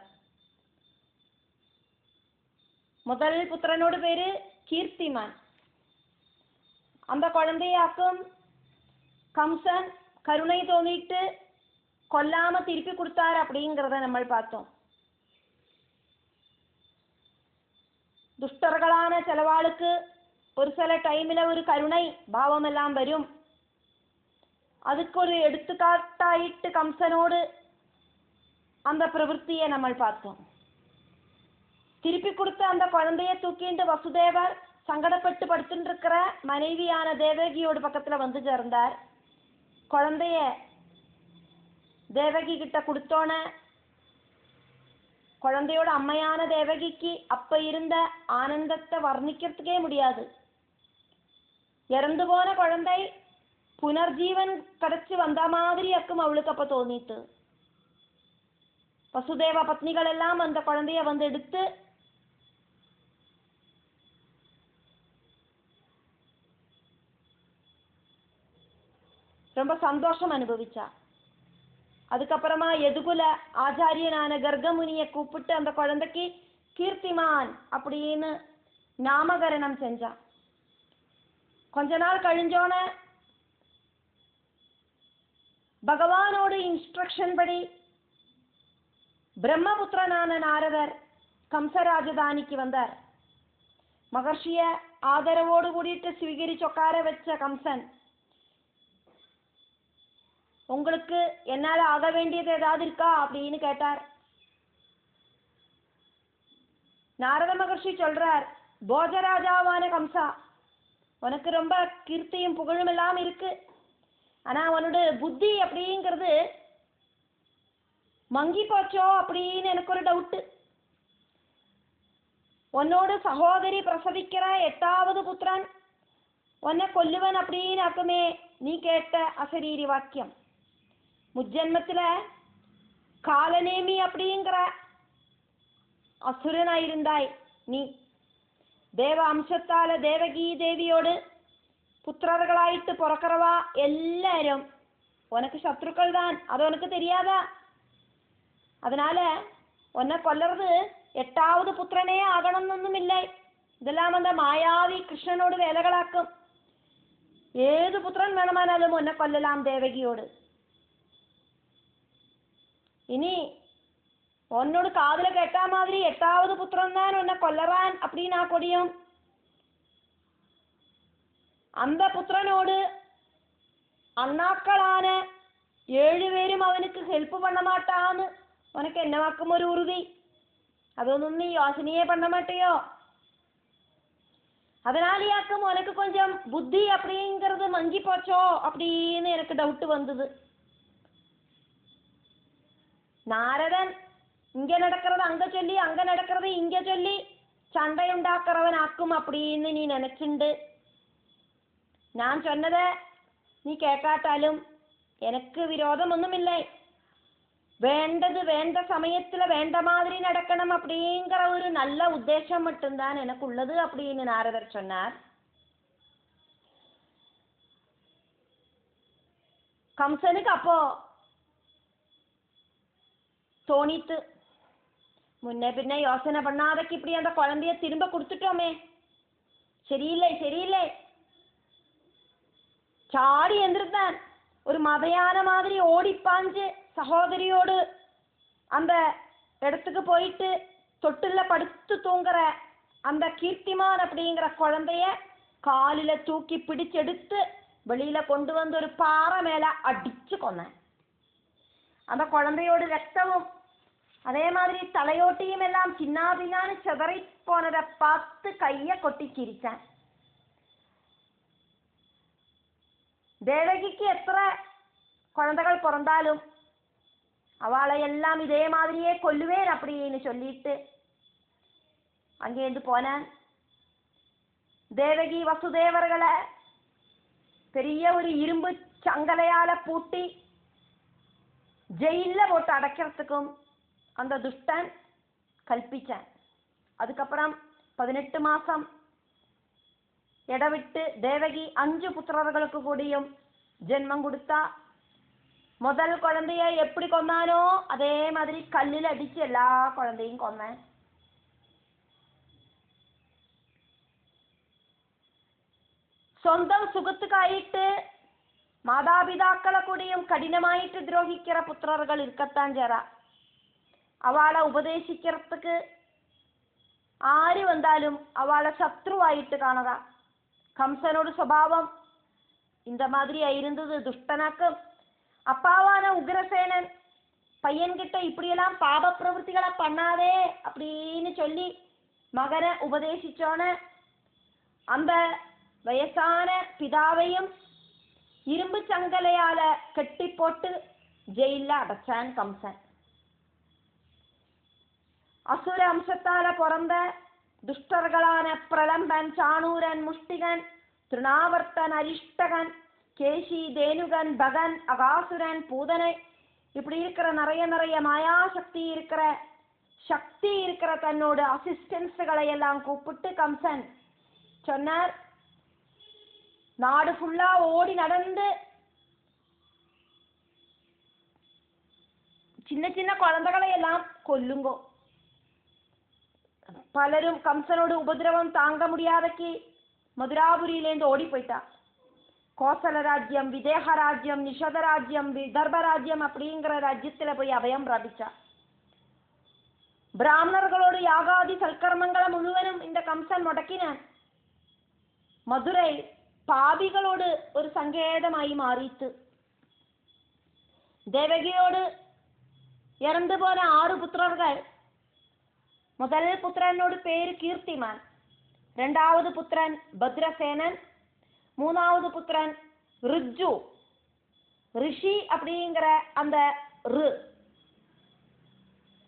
முதல் புத்திரனோட பேரு கீர்த்திமான். அந்த குழந்தையாக்கும் கம்சன் கருணை தோணிட்டு கொல்லாம திருப்பி கொடுத்தார் அப்படிங்கிறத நம்ம பார்த்தோம். துஷ்டர்களான செலவாளுக்கு ஒரு சில டைமில் ஒரு கருணை பாவம் எல்லாம் வரும். அதுக்கு ஒரு எடுத்துக்காட்டாயிட்டு கம்சனோடு அந்த பிரவൃத்தியை நம்ம பார்த்தோம். திருப்பி கொடுத்த அந்த குழந்தைய தூக்கிட்டு வசுதேவர் சங்கடப்பட்டு படுத்துட்டு இருக்கிற மனைவியான தேவகியோட பக்கத்துல வந்து சேர்ந்தார். குழந்தைய தேவகி கிட்ட கொடுத்தோன குழந்தையோட அம்மையான தேவகிக்கு அப்ப இருந்த ஆனந்தத்தை வர்ணிக்கிறதுக்கே முடியாது. இறந்து போன குழந்தை புனர்ஜீவன் கிடைச்சு வந்த மாதிரி அக்கும் அவளுக்கு அப்ப தோணிட்டு, வசுதேவ பத்னிகள் எல்லாம் அந்த குழந்தைய வந்து எடுத்து ரொம்ப சந்தோஷம் அனுபவிச்சா. அதுக்கப்புறமா எதுகுல ஆச்சாரியனான கர்கமுனியை கூப்பிட்டு அந்த குழந்தைக்கு கீர்த்திமான் அப்படின்னு நாமகரணம் செஞ்சான். கொஞ்ச நாள் கழிஞ்சோன பகவானோட இன்ஸ்ட்ரக்ஷன் படி பிரம்மபுத்திரனான நாரதர் கம்சராஜதானிக்கு வந்தார். மகர்ஷிய ஆதரவோடு கூடிட்டு ஸ்வீகரிச்சு உட்கார வச்ச கம்சன், உங்களுக்கு என்னால ஆக வேண்டியது ஏதாவது இருக்கா அப்படின்னு கேட்டார். நாரத மகர்ஷி சொல்றார், போஜராஜாவான கம்சா, உனக்கு ரொம்ப கீர்த்தியும் புகழும் எல்லாம் இருக்கு. ஆனா உன்னோட புத்தி அப்படிங்கிறது மங்கி போச்சோ அப்படின்னு எனக்கு ஒரு டவுட்டு. உன்னோட சகோதரி பிரசவிக்கிற 8வது புத்திரன் உன்னை கொல்லுவன் அப்படின்னு ஆக்குமே நீ கேட்ட அசரீரி வாக்கியம். முஜ்ஜன்மத்துல காலநேமி அப்படிங்கிற அசுரனாயிருந்தாய் நீ. தேவ அம்சத்தால தேவகி தேவியோடு புத்திரர்களாயிட்டு பிறக்கிறவா எல்லாரும் உனக்கு சத்ருக்கள் தான். அது உனக்கு தெரியாதா? அதனால உன்னை கொல்லறது 8வது புத்திரனே ஆகணும்னொന്നും இல்லை. இதெல்லாம் அந்த மாயாவி கிருஷ்ணனோடு வேலைகளாக்கும். ஏது புத்திரன் வேணுமானாலும் உன்னை கொல்லலாம் தேவகியோடு. இனி உன்னோட காதுல கேட்டா மாதிரி 8வது புத்திரன் தான் உன்னை கொல்லறான் அப்படின்னா கொடியும். அந்த புத்திரனோடு அண்ணாக்களான 7 பேரும் அவனுக்கு ஹெல்ப் பண்ண மாட்டான்னு உனக்கு என்னவாக்கும் ஒரு உறுதி? அതൊന്നും நீ யோசனையே பண்ண மாட்டியோ? அதனாலேயாக்கும் உனக்கு கொஞ்சம் புத்தி அப்படிங்கிறது மங்கி போச்சோ அப்படின்னு எனக்கு டவுட் வந்தது. நாரதன் இங்க நடக்கிறது அங்க சொல்லி, அங்க நடக்கிறது இங்க சொல்லி சண்டை உண்டாக்குறவனாக்கும் அப்படின்னு நீ நினைச்சுண்டு நான் சொன்னதை நீ கேட்காட்டாலும் எனக்கு விரோதம் ஒண்ணுமில்லை. வேண்டது வேண்ட சமயத்துல வேண்ட மாதிரி நடக்கணும் அப்படிங்கிற ஒரு நல்ல உத்தேசம் மட்டும்தான் எனக்கு உள்ளது அப்படின்னு நாரதர் சொன்னார். கம்சனுக்கு அப்போ தோணித்து, முன்ன பின்ன யோசனை பண்ணாதக்கு இப்படி அந்த குழந்தைய திரும்ப கொடுத்துட்டோமே, சரியில்லை சரியில்லை. சாடி எந்திருந்தான். ஒரு மதையான மாதிரி ஓடிப்பாஞ்சு சகோதரியோடு அந்த இடத்துக்கு போயிட்டு தொட்டில படுத்து தூங்குற அந்த கீர்த்திமான் அப்படிங்கிற குழந்தைய காலில தூக்கி பிடிச்செடுத்து வெளியில கொண்டு வந்து ஒரு பாறை மேல அடிச்சு கொன்னேன். அந்த குழந்தையோட ரத்தமும் அதே மாதிரி தலையோட்டியும் எல்லாம் சின்னாபின்னான்னு சிதறி போனதை பார்த்து கைய கொட்டி சிரிச்சேன். தேவகிக்கு எത്ര குழந்தைகள் பிறந்தாலும் அவளை எல்லாம் இதே மாதிரியே கொல்லுவேன் அப்படின்னு சொல்லிட்டு அங்கேருந்து போனேன். தேவகி வசுதேவர்களை பெரிய ஒரு இரும்பு சங்கலையால பூட்டி ஜெயில போட்டு அடைக்கிறதுக்கும் அந்த துஷ்டன் கல்பிச்சேன். அதுக்கப்புறம் 18 மாசம் இடவிட்டு தேவகி 5 புத்திரர்களுக்கு கூடியும் ஜென்மம் கொடுத்தா. முதல் குழந்தைய எப்படி கொன்னானோ அதே மாதிரி கல்லில் அடிச்சு எல்லா குழந்தையும் கொன்னேன். സ്വന്തം സുഖത്തുക്കായിട്ട് മാതാപിതാക്കളെ കൂടിയും കഠിനമായിട്ട് ദ്രോഹിക്കിற പുത്രர்கள் இருக்கத்தான் ചേരാ. അവളെ ഉപദേശിக்கிறதுக்கு ആര് വന്നാലും അവളെ ശത്രുവായിട്ട് കാണുക. கம்சனோட சுபாவம் இந்த மாதிரி இருந்தது. துஷ்டனாக்கும் அப்பாவான உக்ரசேனன் பையன்கிட்ட இப்படியெல்லாம் பாப பிரவൃத்திகளை பண்ணாதே அப்படின்னு சொல்லி மகனை உபதேசிச்சோன அந்த வயசான பிதாவையும் இரும்பு சங்கலையால கட்டி போட்டு ஜெயில அடைச்சான் கம்சன். அசுர அம்சத்தால பிறந்த துஷ்டர்களான பிரலம்பன், சாணூரன், முஷ்டிகன், திருநாவர்த்தன், அரிஷ்டகன், கேசி, தேனுகன், பகன், அகாசுரன், பூதனை இப்படி இருக்கிற நிறைய மாயா சக்தி இருக்கிற தன்னோட அசிஸ்டன்ஸுகளை எல்லாம் கூப்பிட்டு கம்சன் சொன்னார், நாடு ஃபுல்லா ஓடி நடந்து சின்ன சின்ன குழந்தைகளை எல்லாம் கொல்லுங்கோ. பலரும் கம்சனோட உபதிரவம் தாங்க முடியாதக்கு மதுராபுரியிலேருந்து ஓடி போயிட்டா. கோசல ராஜ்யம், விதேக ராஜ்யம், நிஷத ராஜ்யம், விதர்ப ராஜ்யம் அப்படிங்கிற ராஜ்யத்துல போய் அபயம் பிராபிச்சா. பிராமணர்களோட யாகாதி சல்கர்மங்களை முழுவதும் இந்த கம்சன் முடக்கினான். மதுரை பாபிகளோடு ஒரு சங்கேதமாய் மாறித்து. தேவகியோடு இறந்து போன 6 புத்திரர்கள். முதல் புத்திரனோட பேரு கீர்த்திமான், 2வது புத்திரன் பத்ரசேனன், 3வது புத்திரன் ரிஜு, ரிஷி அப்படிங்கிற அந்த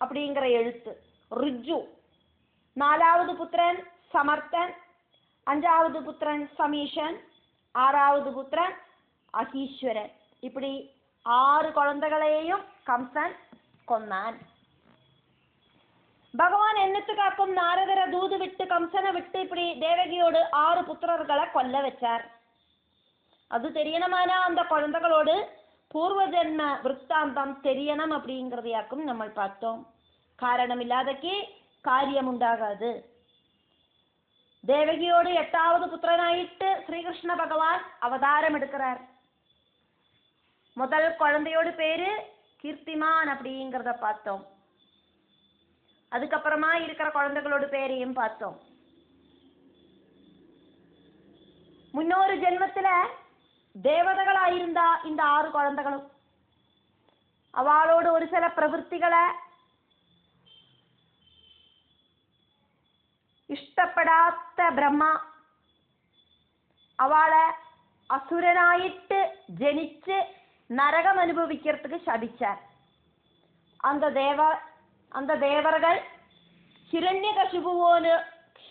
அப்படிங்கிற எழுத்து ரிஜு, 4வது புத்திரன் சமர்த்தன், 5வது புத்திரன் சமீஷன், 6வது புத்திரன் அகீஸ்வரன். இப்படி 6 குழந்தைகளையும் கம்சன் கொன்னான். பகவான் என்னத்துக்காக்கும் நாரதரை தூது விட்டு கம்சனை விட்டு இப்படி தேவகியோடு 6 புத்திரர்களை கொல்ல வச்சார். அது தெரியணுமானா அந்த குழந்தைகளோடு பூர்வ ஜென்ம விற்த்தாந்தம் தெரியணும் அப்படிங்கிறதையாக்கும் நம்ம பார்த்தோம். காரணம் இல்லாதக்கு காரியம் உண்டாகாது. தேவகியோடு 8வது புத்திரனாயிட்டு ஸ்ரீகிருஷ்ண பகவான் அவதாரம் எடுக்கிறார். முதல் குழந்தையோடு பேரு கீர்த்திமான் அப்படிங்கிறத பார்த்தோம். அதுக்கப்புறமா இருக்கிற குழந்தைகளோட பேரையும் பார்த்தோம். முன்னொரு ஜென்மத்துல தேவதைகளாயிருந்தா இந்த 6 குழந்தைகளும் அவளோடு ஒரு சில பிரவൃத்திகளை ഇഷ്ടപ്പെടാത്ത ബ്രഹ്മ അവളെ അസുരനായിട്ട് ജനിച്ച് നരകം അനുഭവിக்கிறதுக்கு ശപിച്ചാർ. அந்த தேவர்கள்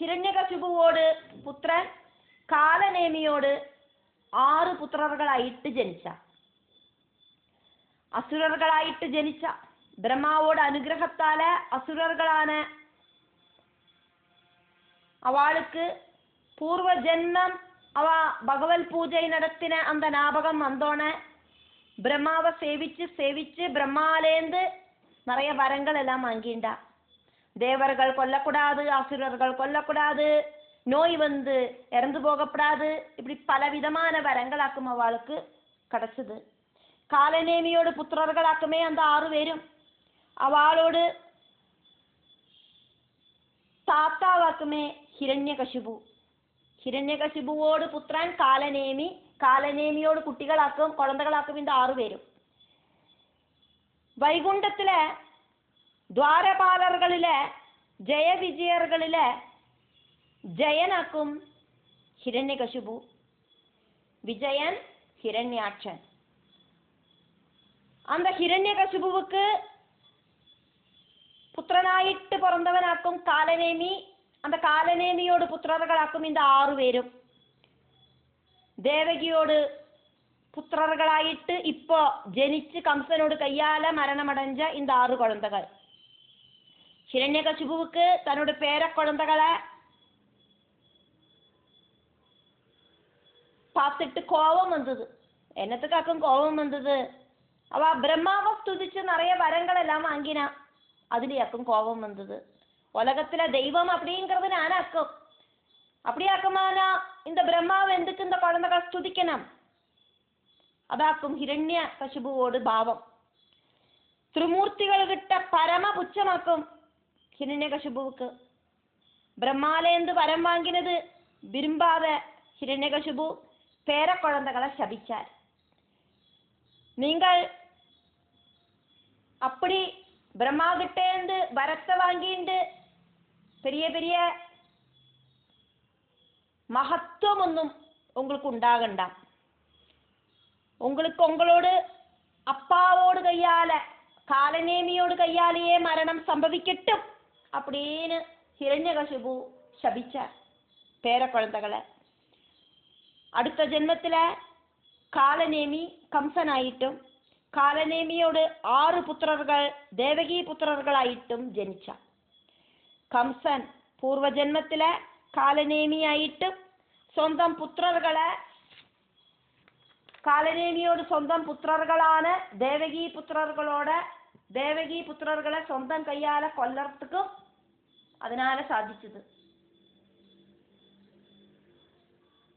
ഹിരണ്യകശിപുവോട് പുത്രൻ കാലനേമിയോട് 6 പുത്രர்களായിട്ട് ജനിച്ച, അസുരர்களായിട്ട് ജനിച്ച ബ്രഹ്മാവോട് അനുഗ്രഹത്താല് അസുരர்களാണ്. അവൾക്ക് പൂർവജന്മം അവ ഭഗവത് പൂജ നടത്തിന அந்த ஞாபகம் வந்தோனே பிரம்மாவை சேவிச்சு பிரம்மாலேந்து நிறைய வரங்கள் எல்லாம் வாங்கிண்டா. தேவர்கள் கொல்லக்கூடாது, அசுரர்கள் கொல்லக்கூடாது, நோய் வந்து இறந்து போகக்கூடாது, இப்படி பலவிதமான வரங்களாக்கும் அவளுக்கு கிடைச்சது. காலநேமியோடு புத்திரர்களாக்குமே அந்த 6 பேரும். அவளோடு தாத்தாவாக்குமே ഹിരണ്യകശിപുവോട് പുത്രൻ കാലനേമിയോട് കുട്ടികളാക്കും, കുഴന്തകളാക്കും இந்த 6 പേരും. വൈകുണ്ഠത്തിലെ ദ്വാരപാലർകളിലെ ജയവിജയർകളിലെ ജയനാക്കും ഹിരണ്യകശിപു, വിജയൻ ഹിരണ്യാക്ഷൻ. அந்த ഹിരണ്യകശിപുவுக்கு പുത്രനായിട്ട് പിറന്നവനാക്കും കാലനേമി. அந்த കാലനേമിയോട് പുത്രர்களാക്കും இந்த 6 പേരും. ദേവകിയോട് പുത്രர்களായിട്ട് ഇപ്പോ ജനിച്ച് കംസനോട് കയ്യാല മരണമടഞ്ഞ இந்த 6 കുഴന്തകൾ. ഹിരണ്യകശിപുവുക്ക് തന്നോട് പേരക്കുഴന്തകളെ பார்த்துட்டு கோபம் வந்தது. என்னத்துக்காக்கும் கோபம் வந்தது? அவ பிரம்மாவை ஸ்துதிச்சு நிறைய வரங்கள் எல்லாம் வாங்கினா, அதுலயாக்கும் கோபம் வந்தது. உலகத்துல தெய்வம் அப்படிங்கிறது நானாக்கும், அப்படியாக்குமானா இந்த பிரம்மாவை எதுக்கு இந்த குழந்தைகள் ஸ்துதிக்கணும்? അതാക്കും ഹിരണ്യകശിപുവോട് ഭാവം. ത്രിമൂർത്തികൾ കിട്ട പരമ പുച്ഛമാക്കും ഹിരണ്യകശിപുവുക്ക്. ബ്രഹ്മാലേന്ത് വരം വാങ്ങിനത് വിരുമ്പാതെ ഹിരണ്യകശിപു പേരക്കുഴന്തകളെ ശപിച്ചാർ. നിങ്ങൾ அப்படி பிரம்மா கிட்டேந்து வரத்தை வாங்கிண்டு பெரிய பெரிய மகத்துவம் ஒன்றும் உங்களுக்கு உண்டாகண்டா. உங்களுக்கு உங்களோடு அப்பாவோடு கையால காலநேமியோடு கையாலேயே மரணம் சம்பவிக்கட்டும் அப்படின்னு ഹിരണ്യകശിപു ശപിച്ചാർ പേരക്കുഴന്തകളെ. അടുത്ത ജന്മത്തിലെ കാലനേമി കംസനായിട്ടും കാലനേമിയോട് 6 പുത്രர்கள் ദേവകീ പുത്രர்களായിട്ടും ജനിച്ച കംസൻ പൂർവജന്മത്തിലെ കാലനേമിയായിട്ടും സ്വന്തം പുത്രകളെ കാലനേമിയോട് സ്വന്തം പുത്രர்களാണ് ദേവകീ പുത്രர்களെ സ്വന്തം കയ്യാലെ കൊല്ലർത്തുക്കും അതിനാലെ സാധിച്ചത്.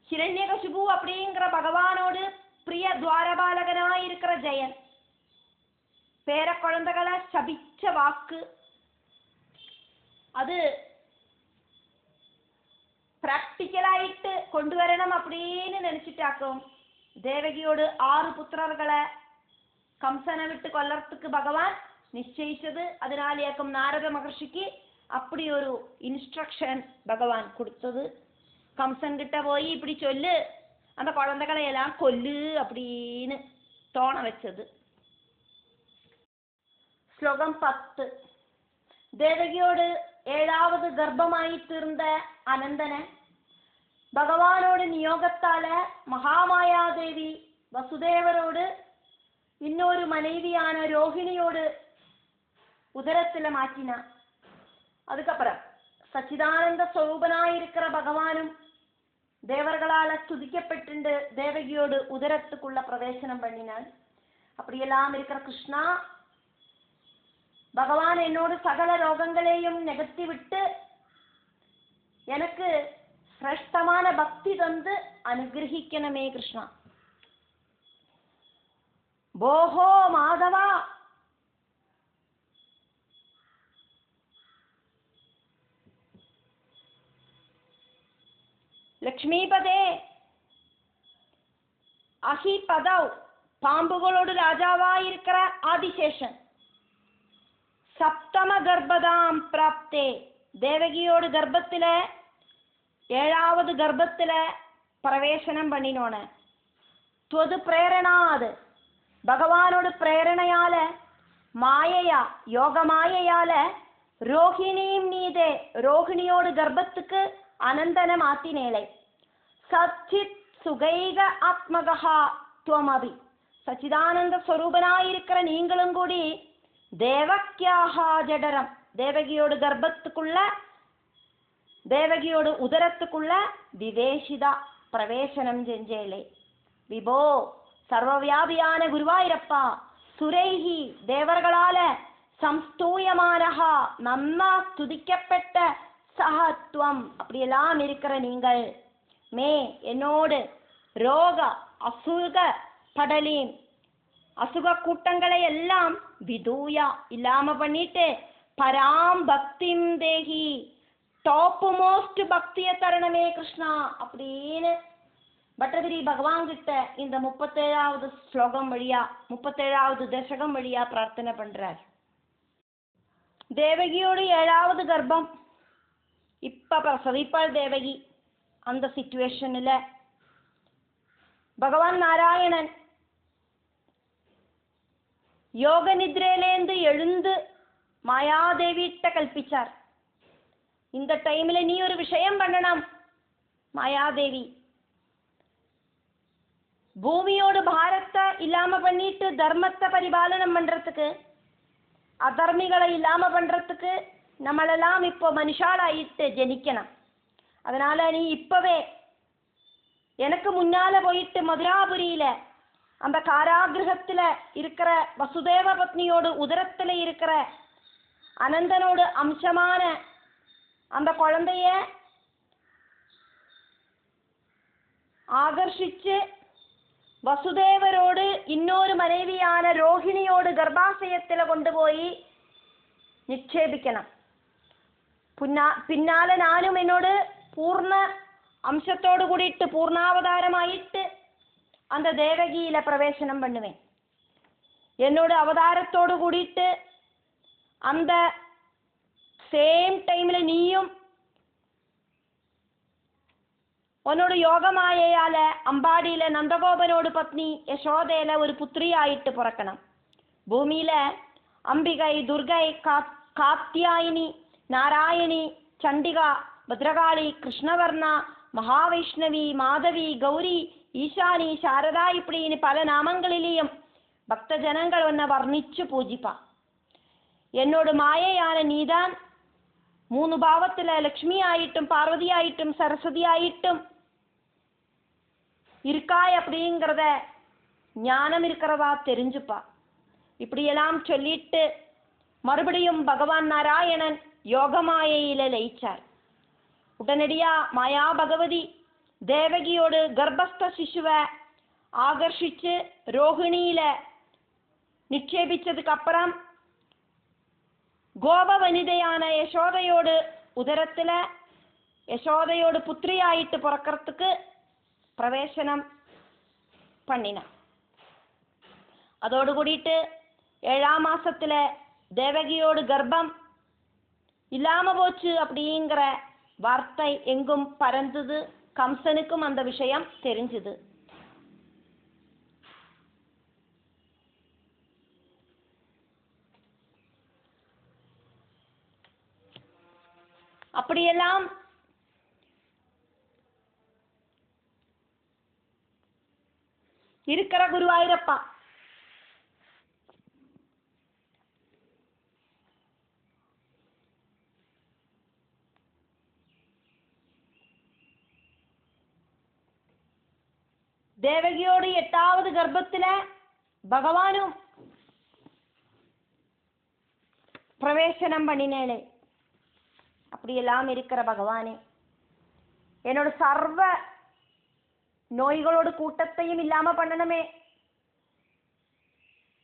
ഹിരണ്യകശിപു அப்படிங்கிற பகவானோடு பிரிய துவாரபாலகனாயிருக்கிற ஜெயன் പേരക്കുഴന്തകളെ ശപിച്ച വാക്ക് അത് പ്രാക്ടിക്കലായിട്ട് കൊണ്ടുവരണം அப்படின்னு நினைச்சிட்டாக்கும். ദേവകിയോട് 6 പുത്രകളെ കംസനെ വിട്ട് കൊല്ലർത്തുക്ക് ഭഗവാൻ നിശ്ചയിച്ചത്. അതിനാലേക്കും നാരദ മഹർഷിക്ക് அப்படி ஒரு இன்ஸ்ட்ரக்ஷன் பகவான் கொடுத்தது. கம்சன் கிட்ட போய் இப்படி சொல்லு, அந்த குழந்தைகளை எல்லாம் கொல்லு அப்படின்னு தோண வச்சது. ஸ்லோகம் 10. ദേവകിയോട് 7வது ഗർഭമായി തീർന്ന അനന്തനെ ഭഗവാനോട് നിയോഗത്താല് മഹാമായാദേവി വസുദേവരോട് இன்னொரு மனைவியான ரோஹிணியோடு உதரத்துல மாற்றின. அதுக்கப்புறம் சச்சிதானந்த ஸ்வரூபனாயிருக்கிற பகவானும் தேவர்களால ஸ்துதிக்கப்பட்டு தேவகியோடு உதரத்துக்குள்ள பிரவேசனம் பண்ணினான். அப்படியெல்லாம் இருக்கிற கிருஷ்ணா, பகவான் என்னோடு சகல ரோகங்களையும் நிகழ்த்தி விட்டு எனக்கு சிரேஷ்டமான பக்தி தந்து அனுகிரகிக்கணுமே கிருஷ்ணா. போஹோ மாதவா, ലക്ഷ്മീപദേ, അഹിപദൗ, പാമ്പുകളോട് രാജാവായിരിക്കുന്ന ആദിശേഷൻ, സപ്തമ ഗർഭദാം പ്രാപ്തേ தேவகியோட கர்ப்பத்துல 7வது கர்ப்பத்துல பிரவேசனம் பண்ணினோன. துவது பிரேரணா, அது பகவானோட பிரேரணையால மாயையா யோக மாயையால ரோஹிணியும் நீதே ரோஹிணியோட கர்ப்பத்துக்கு அனந்தன மாத்தினேளை. சச்சித் சுகைக ஆத்மகா துவமபி, சச்சிதானந்த ஸ்வரூபனாயிருக்கிற நீங்களும் கூடி தேவக்கியாகா ஜடரம், தேவகியோட கர்ப்பத்துக்குள்ள தேவகியோட உதரத்துக்குள்ள விவேஷிதா பிரவேசனம் செஞ்சேளே. விபோ, சர்வவியாபியான குருவாயிரப்பா, சுரைஹி தேவர்களால சம்ஸ்தூயமானஹா நன்னா துதிக்கப்பட்ட சஹத்வம் அப்படியெல்லாம் இருக்கிற நீங்கள், மே என்னோடு ரோக அசுக படலீம் அசுக கூட்டங்களை எல்லாம் விதூயா இல்லாம பண்ணிட்டு பராம் பக்திம் தேகி டாப் மோஸ்ட் பக்திய தரணமே கிருஷ்ணா அப்படின்னு பட்டதிரி பகவான் கிட்ட இந்த 37வது ஸ்லோகம் வழியா 37வது தசகம் வழியா பிரார்த்தனை பண்றார். தேவகியோட 7வது கர்ப்பம் இப்ப பிரசவிப்பாள் தேவகி. அந்த சிச்சுவேஷன்ல பகவான் நாராயணன் யோக நித்ரையிலேந்து எழுந்து மாயாதேவிட்ட கல்பிச்சார். இந்த டைம்ல நீ ஒரு விஷயம் பண்ணணும் மாயாதேவி, பூமியோட பாரத்தை இல்லாம பண்ணிட்டு தர்மத்தை பரிபாலனம் பண்றதுக்கு, அதர்மிகளை இல்லாம பண்றதுக்கு நம்மளெல்லாம் இப்போ மனுஷாலாயிட்டு ஜனிக்கணும். அதனால நீ இப்பவே எனக்கு முன்னால போயிட்டு மதுராபுரியில அந்த காராகிரகத்துல இருக்கிற வசுதேவ பத்னியோடு உதரத்துல இருக்கிற அனந்தனோட அம்சமான அந்த குழந்தைய ஆகர்ஷிச்சு வசுதேவரோடு இன்னொரு மனைவியான ரோஹிணியோடு கர்ப்பாசயத்துல கொண்டு போய் நிക്ഷേപിക്കണം. പിന്നാല ഞാനും എന്നോട് പൂർണ്ണ അംശത്തോടു കൂടിയിട്ട് പൂർണ്ണാവതാരമായിട്ട് அந்த தேவகியில பிரவேசனம் பண்ணுவேன். என்னோட அவதாரத்தோடு கூடிட்டு அந்த சேம் டைம்ல நீயும் உன்னோட யோகமாயையால அம்பாடியில நந்தகோபனோடு பத்னி யசோதையில ஒரு புத்திரி ஆயிட்டு பிறக்கணும். பூமியில அம்பிகை, துர்கை, காத்தியாயினி, நாராயணி, சண்டிகா, பத்ரகாளி, கிருஷ்ணவர்ணா, மகாவைஷ்ணவி, மாதவி, கௌரி, ஈசானி, சாரதா இப்படின்னு பல நாமங்களிலேயும் பக்த ஜனங்கள் உன்னை வர்ணிச்சு பூஜிப்பா. என்னோட மாயையான நீதான் 3 பாவத்துல லக்ஷ்மி ஆயிட்டும் பார்வதி ஆயிட்டும் சரஸ்வதி ஆயிட்டும் இருக்காய் அப்படிங்கிறத ஞானம் இருக்கிறதா தெரிஞ்சுப்பா. இப்படியெல்லாம் சொல்லிட்டு மறுபடியும் பகவான் நாராயணன் யோகமாயையில லயிச்சார். உடனடியா மாயா பகவதி தேவகியோடு கர்ப்பஸ்த சிசுவை ஆகர்ஷிச்சு ரோஹிணியில நிക്ഷേപിச்சதுக்கு அப்புறம் கோப வனிதையான யசோதையோடு உதரத்துல யசோதையோடு புத்திரி ஆயிட்டு பிறக்கிறதுக்கு பிரவேசனம் பண்ணினான். அதோடு கூடிட்டு 7ஆம் மாசத்துல தேவகியோடு கர்ப்பம் இல்லாம போச்சு அப்படிங்கிற வார்த்தை எங்கும் பறந்தது. கம்சனுக்கும் அந்த விஷயம் தெரிஞ்சது. அப்படியெல்லாம் இருக்கிற குருவாயூரப்பா தேவகியோடு 8வது கர்ப்பத்துல பகவானும் பிரவேசனம் பண்ணினேளே. அப்படியெல்லாம் இருக்கிற பகவானே, என்னோட சர்வ நோய்களோட கூட்டத்தையும் இல்லாம பண்ணணுமே.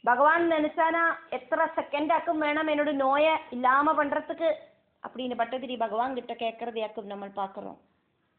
பகவான் நினைச்சானா எத்தனை செகண்டாக்கும் வேணும் என்னோட நோயை இல்லாம பண்றதுக்கு அப்படின்னு பட்டதிரி பகவான் கிட்ட கேட்கறதையாக்கும் நம்ம பார்க்கிறோம்.